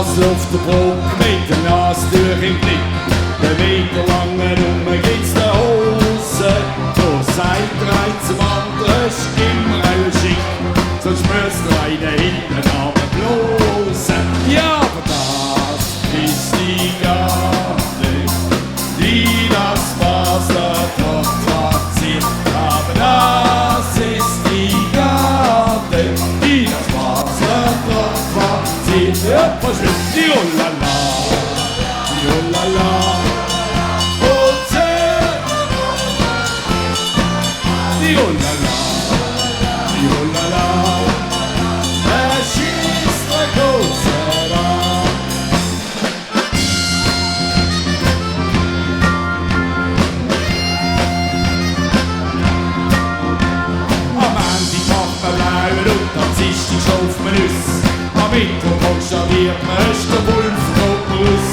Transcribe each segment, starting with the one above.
Basel auf der Brücke mit der Nasentuch im Blick. Den Meter langen Nummer gibt's der Hose. So sagt der eine zum anderen, ist immer ein Schick. Sonst müsst ihr einen hinten runterblosen. Ja, aber das ist die Gabe, die das Basler Dorf platziert. Aber das ist die Gabe, die das Basler Dorf platziert. Ja, was ist die Olala, die Olala. Die Olala, die Olala, er schießt der große Raum. Am Ende macht man blauen und am Dienstag schläft man aus. Am Mittwoch konstatiert man, ist der Wolf Groß.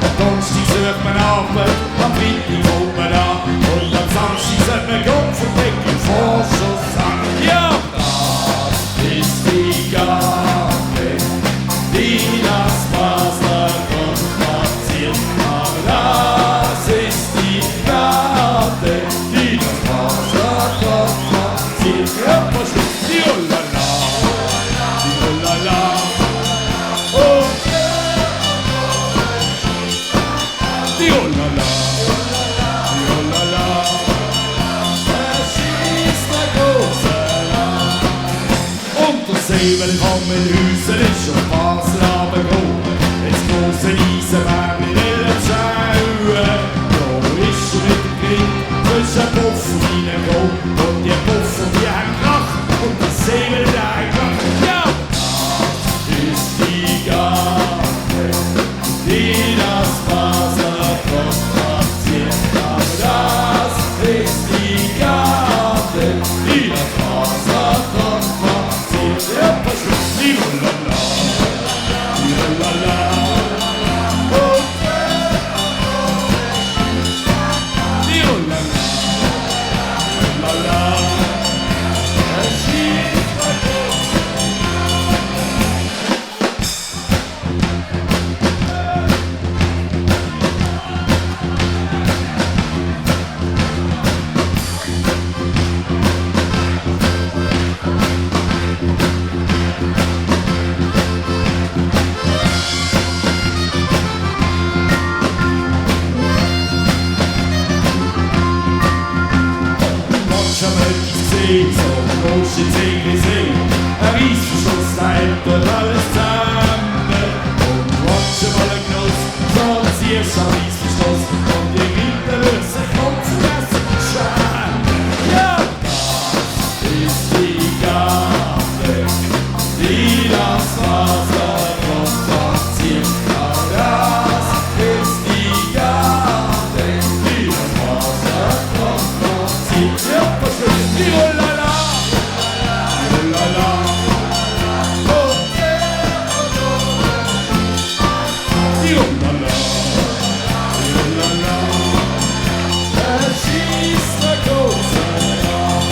Am Donnerstag sucht man Arbeit, am Freitag holt man an. Und am Samstag sollte man Kopf und Deckel Vorschuss an. Ja, das ist die Gabe, die das Basler Dorf platziert. Aber das ist die Gabe, die das Basler Dorf platziert. Ja, was ist die Olala, die Olala. Die Olala, die Olala, er schießt der große Raum. Und der Säbel vom Hüsen ist schon Basel runtergekommen. Jetzt große Eisenbahn in der Schaue. Da ist schon mit dem Grill zwischen Puff und reingehen. Und die Puff und die haben gelacht. Und der Säbel, der hat gelacht. Ja, das ist die Gabe, die das Basler Dorf platziert. Aber das ist die Gabe, die das Basler Dorf platziert. Ja, was ist die Olala, die Olala. Die Olala, die Olala, er schießt der große. So große Zähne sehen, ein Riesenschluss, da hält alles zusammen. Und watsch mal ein Genuss, so ziehst du ein Riesenschluss. Und die Gitter wird sich Kopfmessen schämen. Ja, das ist die Gabe, die das Basler Dorf platziert. Ja, das ist die Gabe, die das Basler Dorf platziert. Ja, was ist die Olala, die Olala. Die Olala, die Olala, er schießt der große Raum.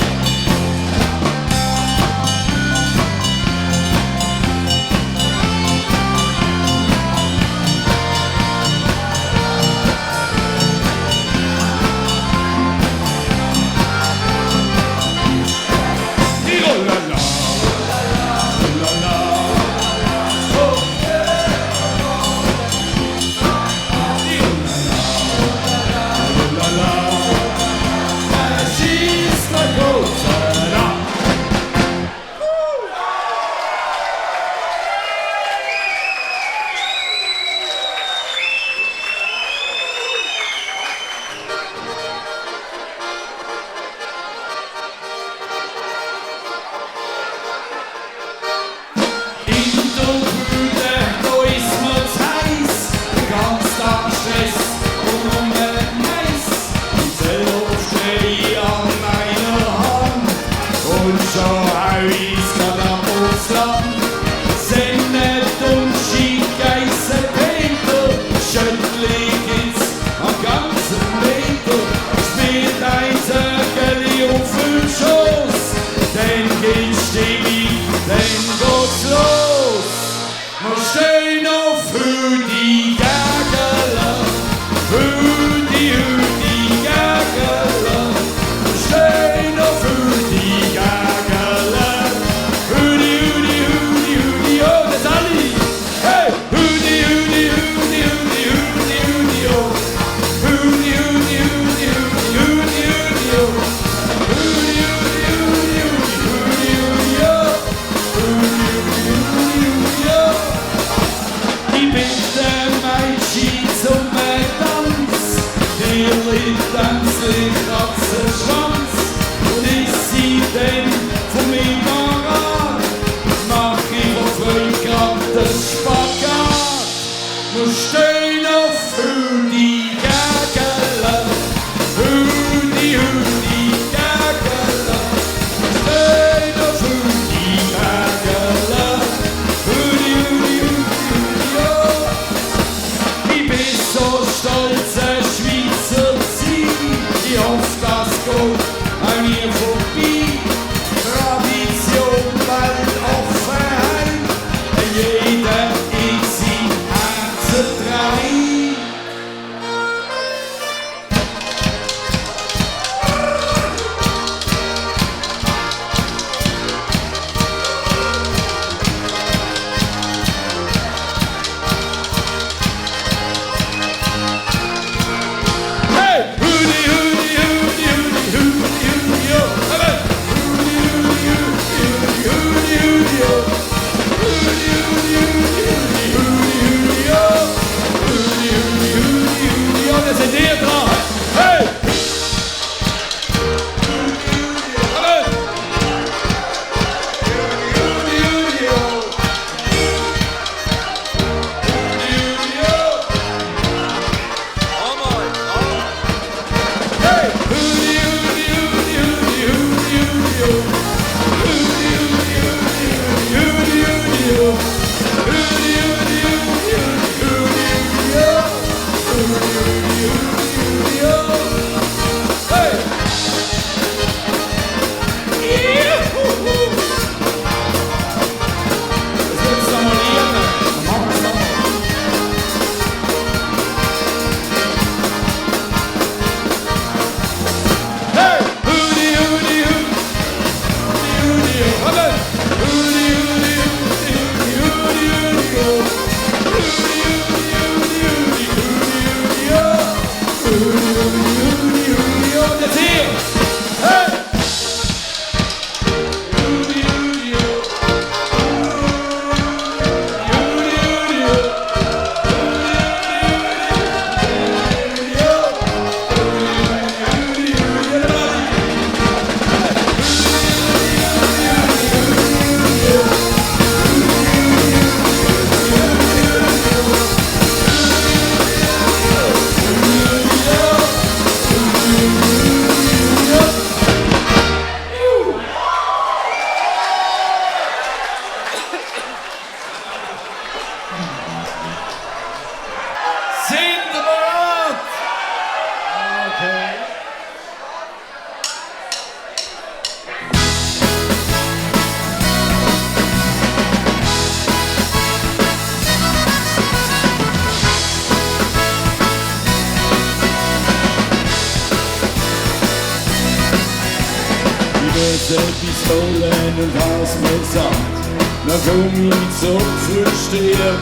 Pistolen und hast mir gesagt, na komm ich zu verstehen.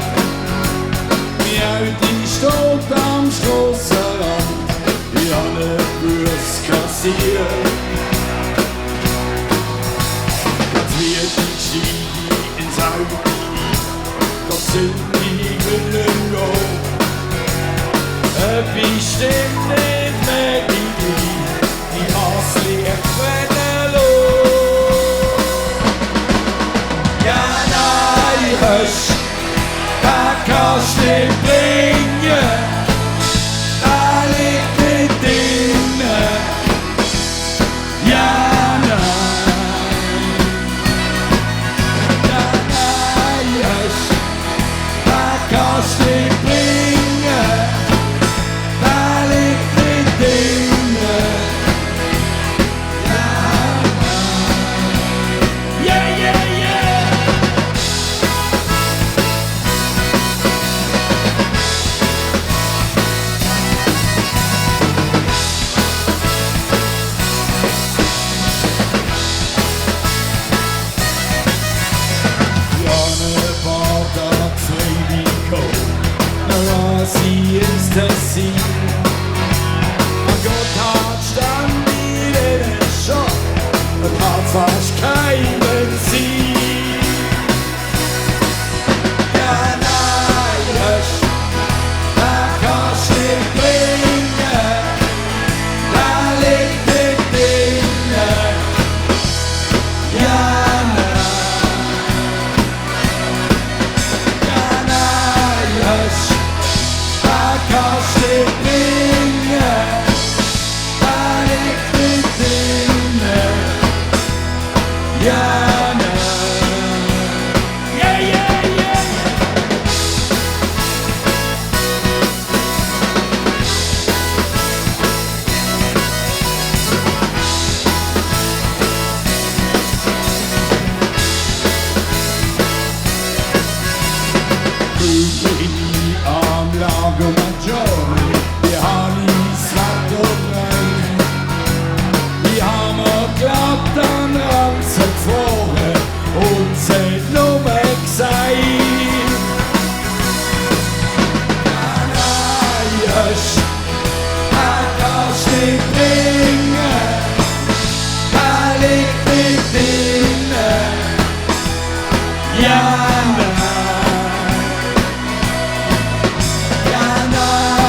Wie alt ich steht am Strassenrand, ich hab ne Bürst kassiert. Jetzt wird ich stieg ins Auto, das sind die Willen go. Ich stimm nicht mehr die Hasslicht brennen los. Ja, nein, husch, da kannst du nicht bringen, da liegt nicht drinnen. Ja, nein, husch, da kannst du nicht bringen, da liegt nicht drinnen. Yeah, yeah, yeah. Janne war da Friediko, na sie ist das sie. Mein Gott hat stand in den Schock und hat fast kein Benzin. Ja, nein, husch, da kannst du nicht bringen, da liegt nicht drinnen. Ja, nein, husch, da kannst du nicht bringen, da liegt nicht drinnen. Ja, nein. Yeah, yeah, yeah. Grübli am Lago Maggiore, wir haben die Slatt und rein. Wir haben geglaubt an Ranzen gefahren und sind nur gesagt. Nein, husch, da kannst du nicht bringen, da liegt nicht drinnen. Ja, nein, ja, nein.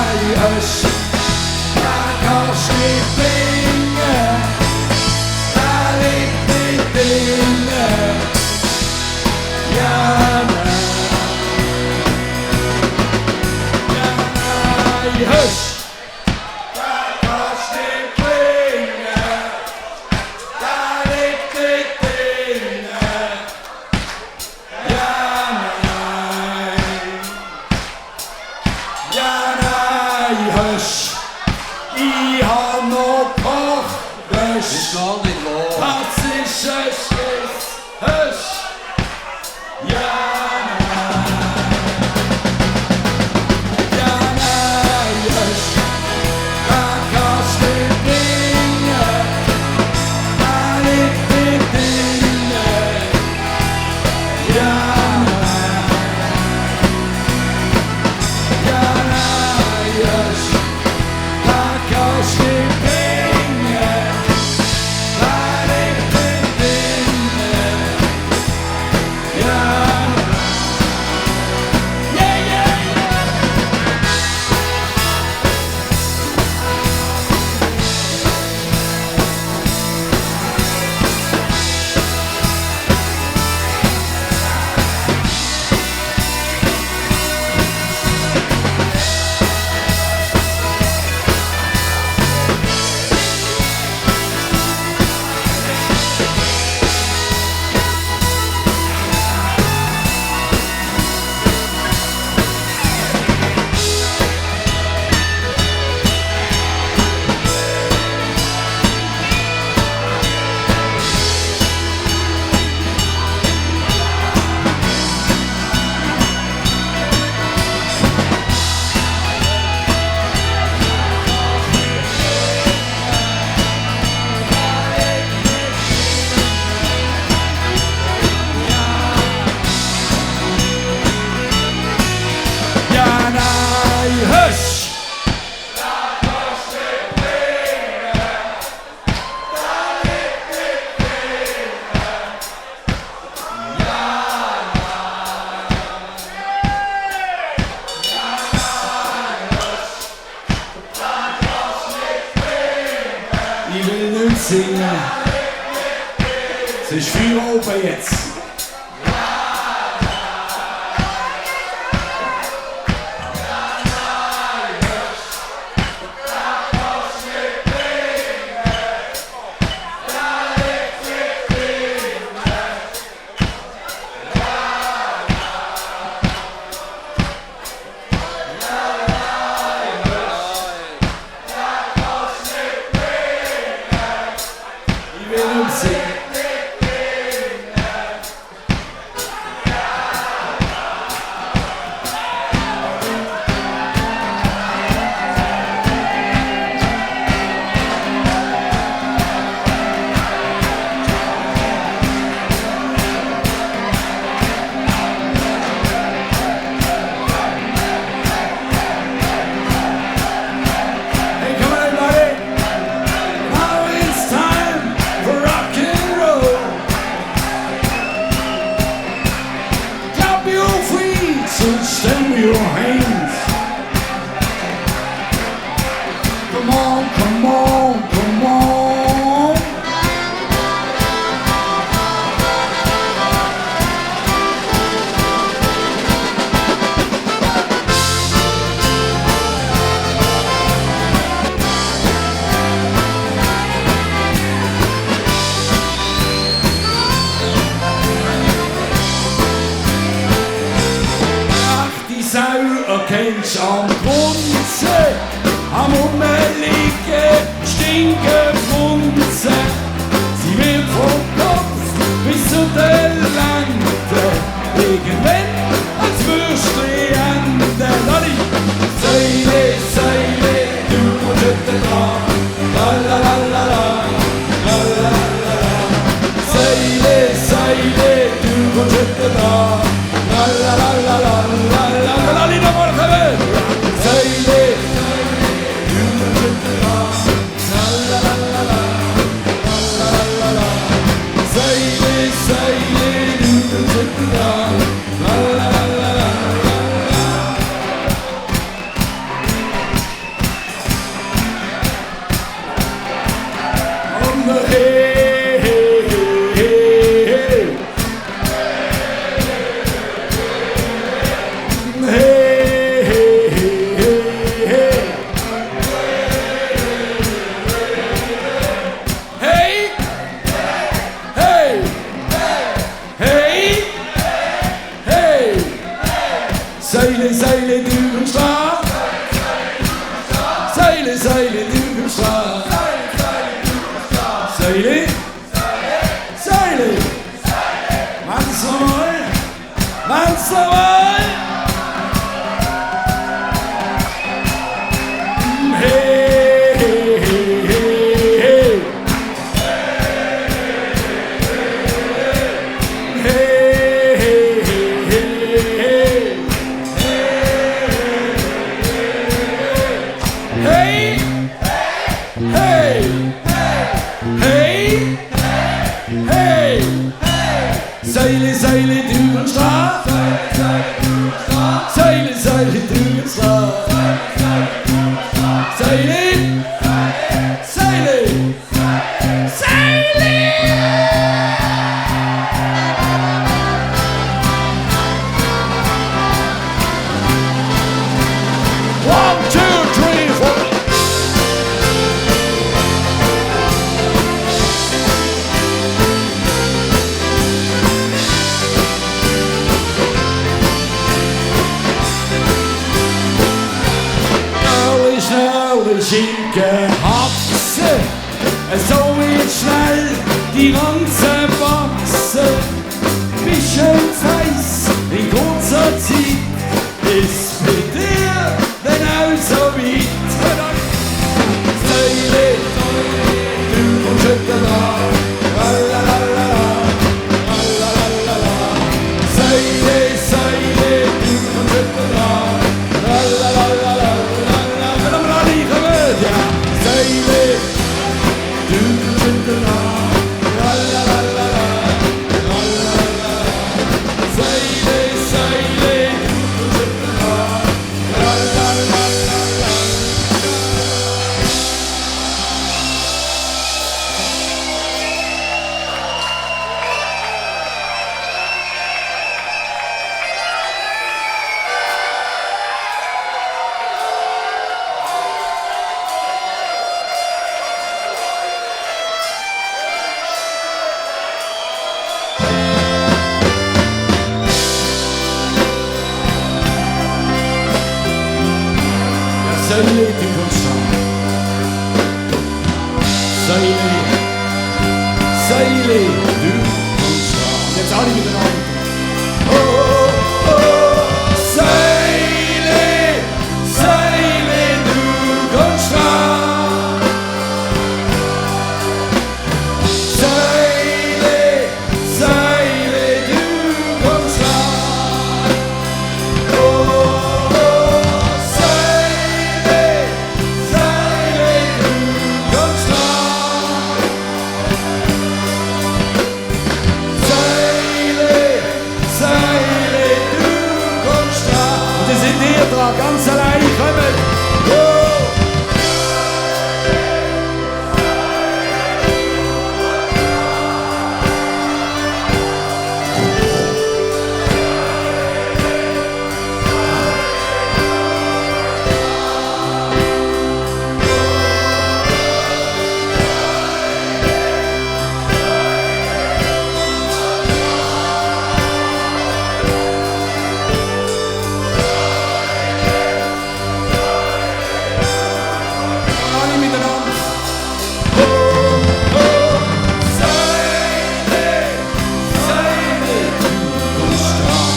singen. Es ist 4 oben jetzt. Stand with your hands. Come on, come on, come on. Sau kennst am Brunzen, am Rumliegen, stinken Funzen. Sie will vom Kopf bis zu den Lenden, irgendwann als Würstchen enden. Lali! Seile, Seile, du musst heute dran. La la la la la, la la la la. Seile, Seile, du musst heute dran. La la la la la la la. Lina Morfeve! Seile! Du musst dran. La la la la la. La la la la. Seile, Seile, du musst dran. La la la la la. On the hey, hey, hey, hey. Seile, Seile, Dübenstraat. Seile, Seile, Dübenstraat. Seile, Seile. Mach's nochmal. Mach's nochmal. Hey, hey, hey, hey. Hey, hey, hey, hey. Hey, hey, hey, hey, Seile, Seile, Dübenstraat. Seile, Seile, Dübenstraat. Seile, Seile, Seile. 1, 2, 3, 4. Schinken Haxe, so wird schnell die Ranzen wachsen. Bisschen heiß in kurzer Zeit ist bei dir dann auch so weit. Seile, du kommst heute dran. Seile, Seile, du kommst heute dran. Seile, du kommst heute dran. Säule, du kommst dran. Säule, Säule, du kommst dran. Jetzt alle miteinander. Oh, oh, oh, Säule, Säule, du kommst dran. Säule, Säule, du kommst dran. Oh, oh, Säule, Säule, du kommst dran. Säule, Säule, du kommst dran. Und ihr seid hier dran, ganz allein, kommt. Oh. Alle miteinander. Oh, oh, Säule, Säule, du kommst dran.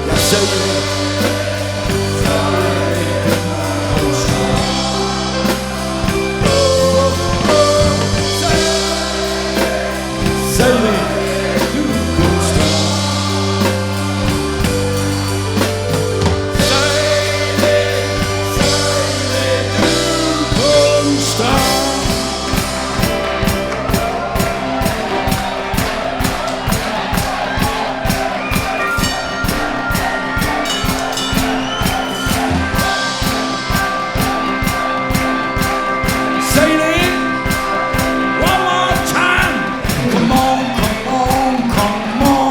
Ja, Säule, Säule, du kommst dran. Oh, oh, Säule, Säule, du kommst dran. Säule, Säule, du kommst dran. Säule, one more time. Come on, come on, come on.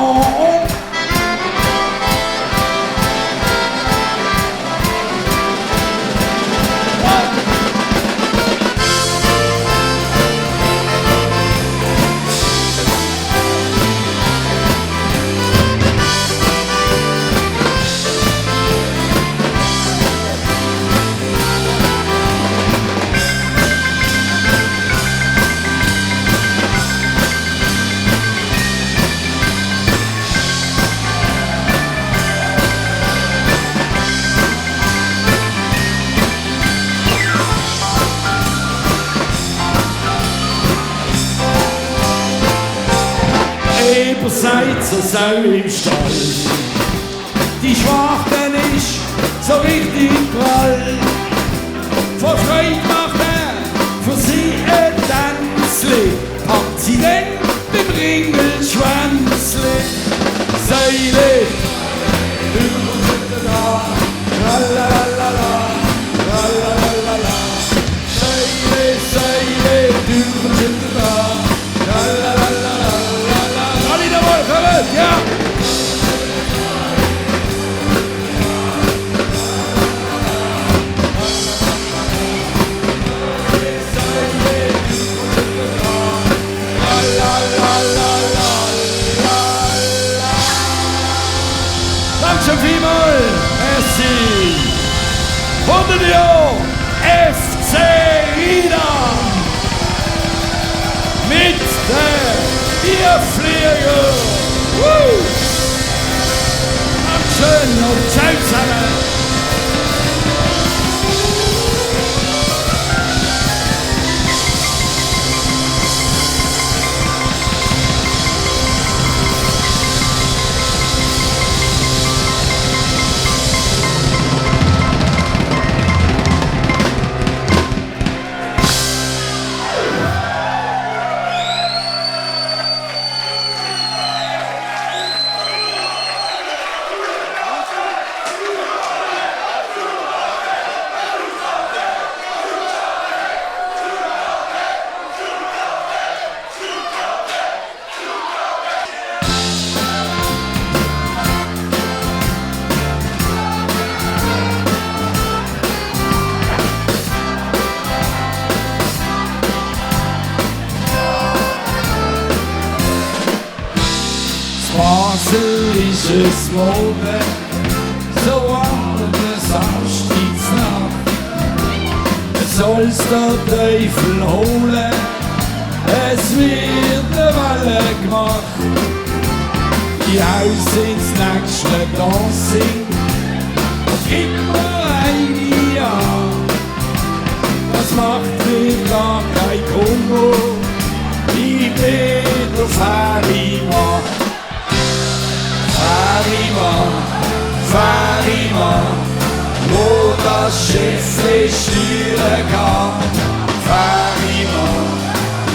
Eber seid so Säule im Stall. Die Schwarte ist so richtig prall. Vor Freude macht für sie ein Tänzli. Packt sie dann beim Ringelschwänzli. Säule, du kommst da. Lalalala, lalalala. Säule, Säule, du kommst da. Lalalala. Alle dabei, kommt, ja! Danke vielmals, merci! 100 Jahre FC Idam mit der Bierflieger! Dankeschön und ciao zusammen! Basel ist es morgen so warm. Abschiedsnacht. Es soll's der Teufel holen, es wird eine Welle gemacht. Die Haus ins nächste Dancing und gib mir eine an. Das macht mir gar kein Kummer, ich bin der Fährimann. Fährimann, Fährimann, wo das Schiff steuern kann. Fährimann,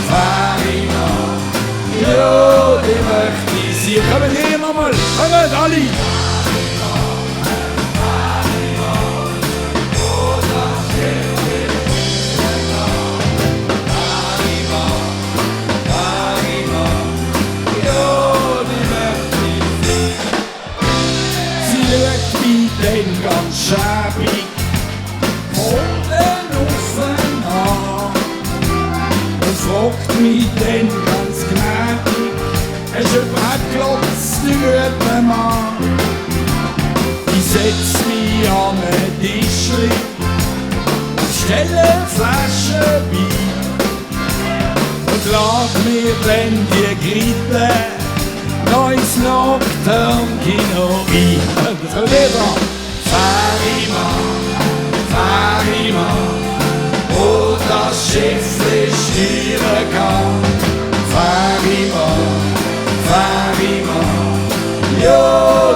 Fährimann, ja, die möchte ich sehen. Kommen hier nochmal, kommen alle! Den ganz schäbig von den Ofen an und fragt mich dann ganz gnädig, hast du überhaupt Platz, du guter Mann? Ich setz mich an ein Tischli und stelle eine Flasche Wein und lad mir dann die Gritte neues Nocturne-Kino ein. Das kommt wieder. Fährimann, Fährimann, wo das Schiff steuern kann. Fährimann, Fährimann, ja,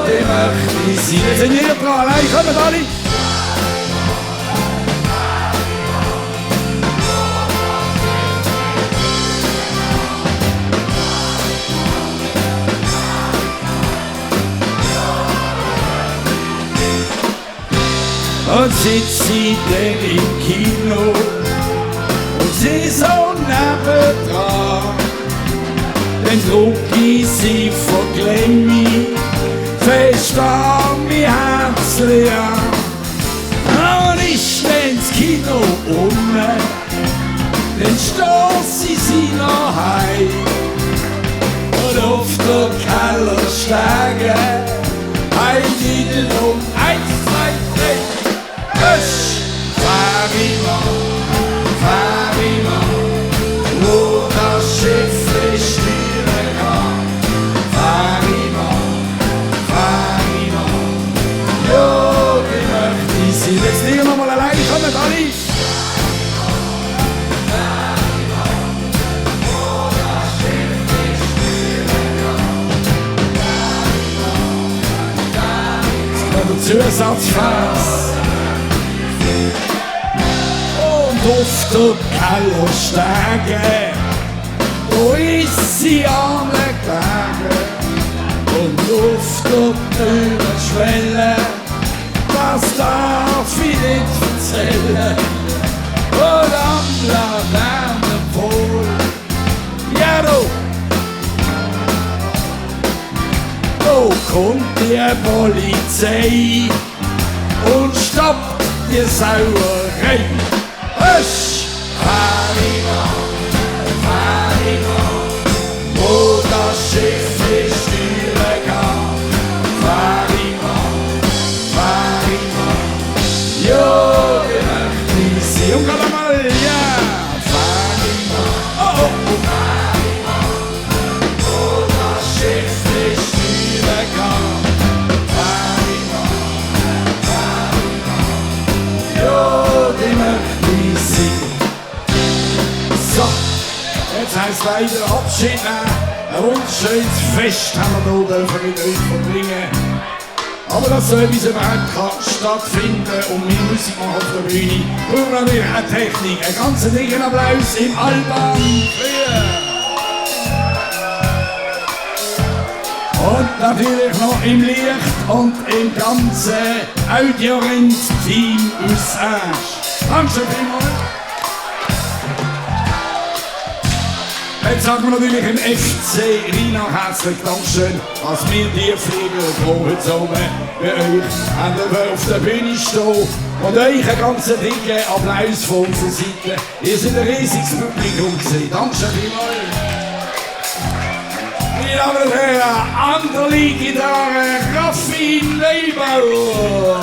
die möchte ich sein. Jetzt sind wir dran, allein, kommen alle! Und sitz ich dann im Kino und seh so nebendran. Dann druck ich sie von Glemmi fest an mein Herzli an. Und ist dann das Kino dann stoss ich sie noch heim. Und auf der Kellerstege ein Titel um 1, 2, 3. Fährimann, Fährimann, wo das Schiff steuern kann. Fährimann, Fährimann, ja, die möchte ich sein. Jetzt liegen wir mal allein, kommen alle! Fährimann, wo das Schiff steuern kann. Fährimann, Zusatzvers. Auf der Kellerstege, wo ist sie angelegen? Und auf der Türenschwelle, das darf ich nicht erzählen. Und am Laternenpol, ja da kommt die Polizei und stoppt die Sauerei. Fährimann, Fährimann, wo das Schiff steuern kann. Fährimann, Fährimann, ja, die möchte ich sein. Und gerade mal, ja, Fährimann, oh, oh, Fährimann, wo das Schiff steuern kann. Fährimann, Fährimann, ja, die möchte so, jetzt heisst leider Abschied nehmen. Ein wunderschönes Fest haben wir hier mit euch verbringen. Aber dass so etwas überhaupt stattfinden und wir Musik machen auf der Bühne, brauchen wir natürlich eine Technik. Einen ganz dicken Applaus im Alban. Und natürlich noch im Licht und im ganzen Audiorent-Team aus Asch. Dankeschön vielmals. Jetzt sagen wir natürlich im FC Rina herzlich Dankeschön, dass wir die Flieger heute oben bei euch haben auf der Bühne stehen und euch einen ganz dicken Applaus von unserer Seite. Ihr seid ein riesiges Publikum gewesen. Dankeschön vielmals. Meine Damen und Herren, andere Gitarre, Raffi Neubauer.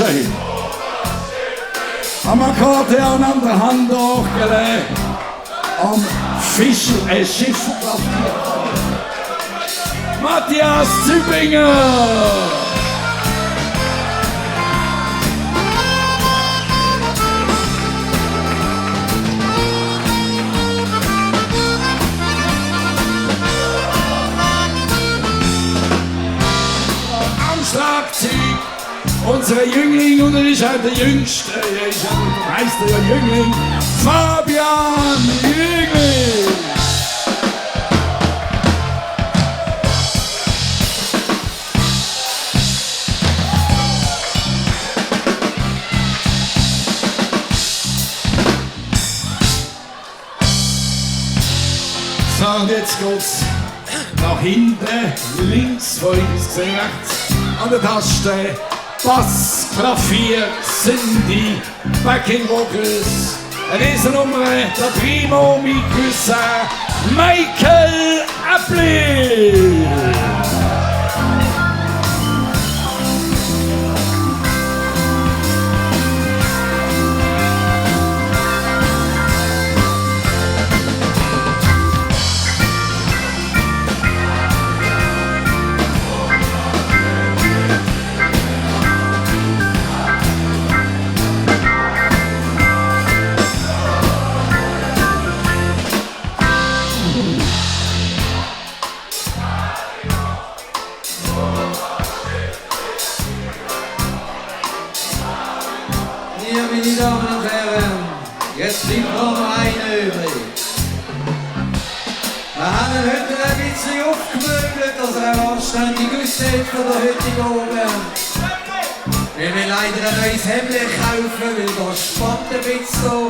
schön. Am Akkordeon an der Hand hochgelegt. Am Schiffelklavier. Matthias Zübinger. Schlagzeug, unsere Jüngling, und er ist auch der Jüngste, er ist auch der Meister, der Jüngling, Fabian Jüngling. So, und jetzt geht's nach hinten, links von uns, rechts. An der Taste Bass, Klavier, Cindy, Backing Vocals. Diese Nummer, der Primo, mein Cousin, Michael Appli. Meine Damen und Herren, jetzt bleibt noch einer übrig. Wir haben ihn heute ein bisschen aufgemöbelt, dass er anständig aussieht von der heutigen Abend. Wir müssen leider ein neues Hemd kaufen, weil da spannt ein bisschen da.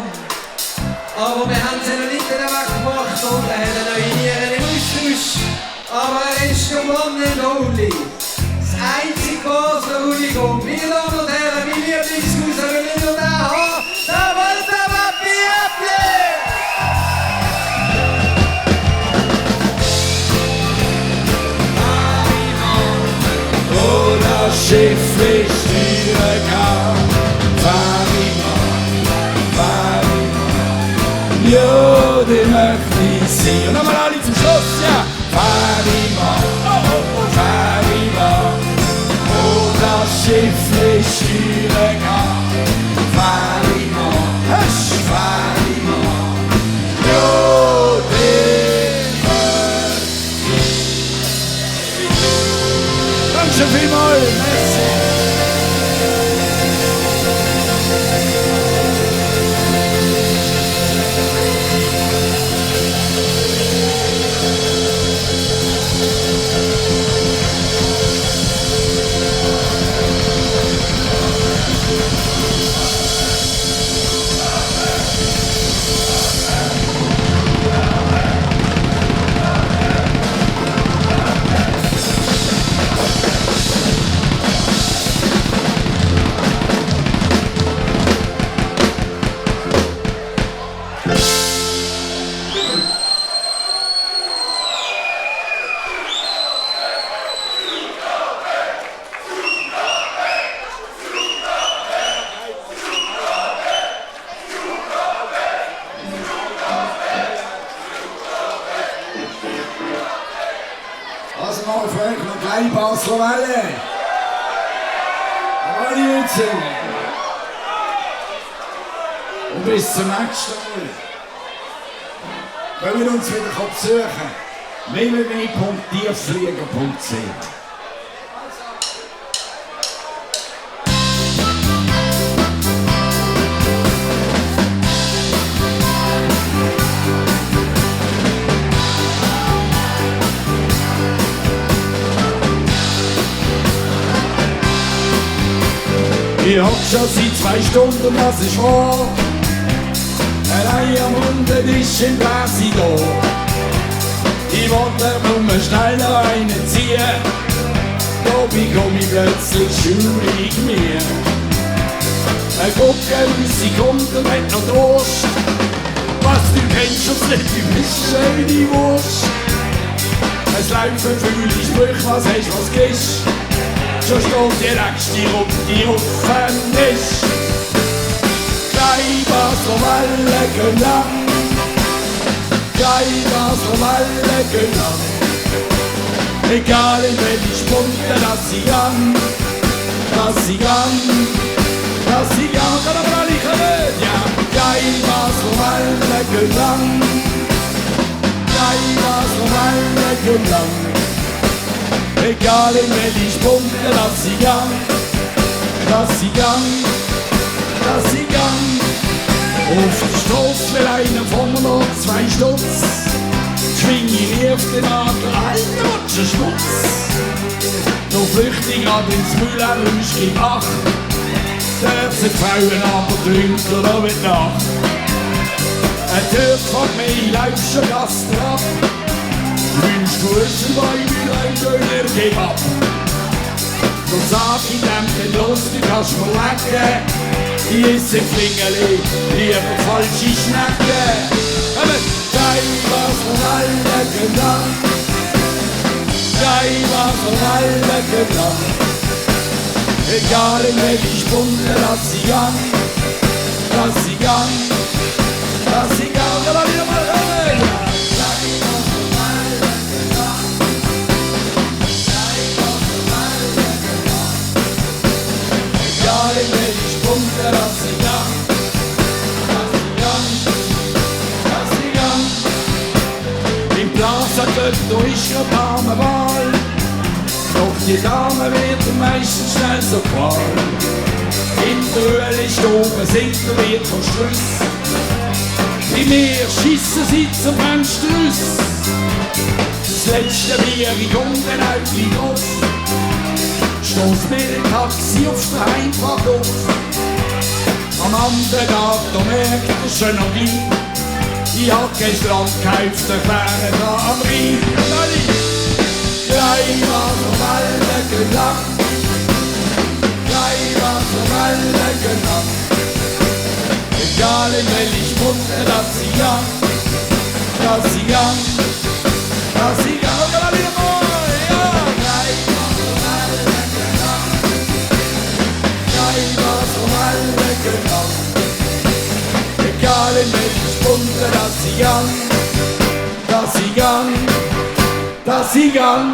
Aber wir haben seinen Linken weggemacht und er hat eine neue Niere im Austausch. Aber er ist der One and Only. Das einzige große Hooligan. Meine Damen und Herren, mein Lieblingscousin will nur den haben. Der Walter Appli! Oh, das Schiff ist steuern fahr ich mal, ja, den möchte ich sehen. Und nochmal alle zum Schluss, ja. Fahr ich mal, oh, fahr ich mal. Oh, das Schiff ist steuern fahr ich mal, fahr ich mal. Ja, den möchte ich. Danke vielmals, merci. Also mal Frank, noch kleine Basswelle. Aber alle mitsingen. Und bis zum nächsten Mal. Können wir uns wieder besuchen. www.tiefflieger.ch. Ich hock schon seit 2 Stunden, das ist wahr. Allein am Hundetisch im Brasido. Ich wollte nur schnell noch einen ziehen. Da bekomme ich plötzlich schaurig mir. Ein Gucken, sie kommt und hat noch Durst. Was, du kennst das nicht, du bist schöne Wurst. Es laufen viele Sprüche, was hast, was gibst. schon steht die nächste Runde offen ist. Gleich was vom alle gelangt, gleich was vom alle gelangt. Egal in welche Spunde, dass sie gang, dass sie gang, dass sie gang, kann aber alle hören, ja. Gleich was vom alle gelangt, gleich was vom alle gelangt. Egal in welche Spunde, dass sie gang, dass sie gang, dass sie gang. Auf der Straße will einer von mir noch 2 Stutz. Schwing ich auf den Adler, alter Rutscher Schmutz. Noch flüchtig an ins Müller, Rüschki Bach. Dort sind Frauen aber dunkler noch mit Nacht. Ein Türk von mir läuft schon Gast ab. Wünsch du wissen, weil ich will ein Döner geb ab. So sag ich dem den los, du kannst mir lecken. Ich esse Klingeli, lieber falsche Schnecke. Gleich was von alle gedacht, gleich was von alle gedacht. Egal in welche Stunde, lass sie gang, lass sie gang, lass sie gang. Aber wieder mal hören. Gleich was von alle gedacht, gleich was von alle gedacht. Egal in welche Stunde, lass sie gang, lass sie gang, lass sie gang. Im Plaza Club, da ist ja Damenwahl. Doch die Dame wird meistens schnell so qual. Im Duell ist oben, singt und wird vom Schluss. Bei mir schiessen sie zum Fenster raus. Das letzte Bier in unten Äugli drauf. Stoss mir ein Taxi auf der Heimfahrt auf. Am anderen Tag, da merkt er schon noch gleich. Ich hab kein Land gekauft, der Quere da am Rhein. Gleich was vom alle gelangt, gleich was vom alle gelangt. Egal in welche Stunde, dass sie gang, dass sie gang, dass sie gang. Und dann wieder mal, ja. Gleich was vom alle gelangt, gleich was vom alle gelangt. Egal in welche Stunde, dass sie gang, dass sie gang, dass sie gang.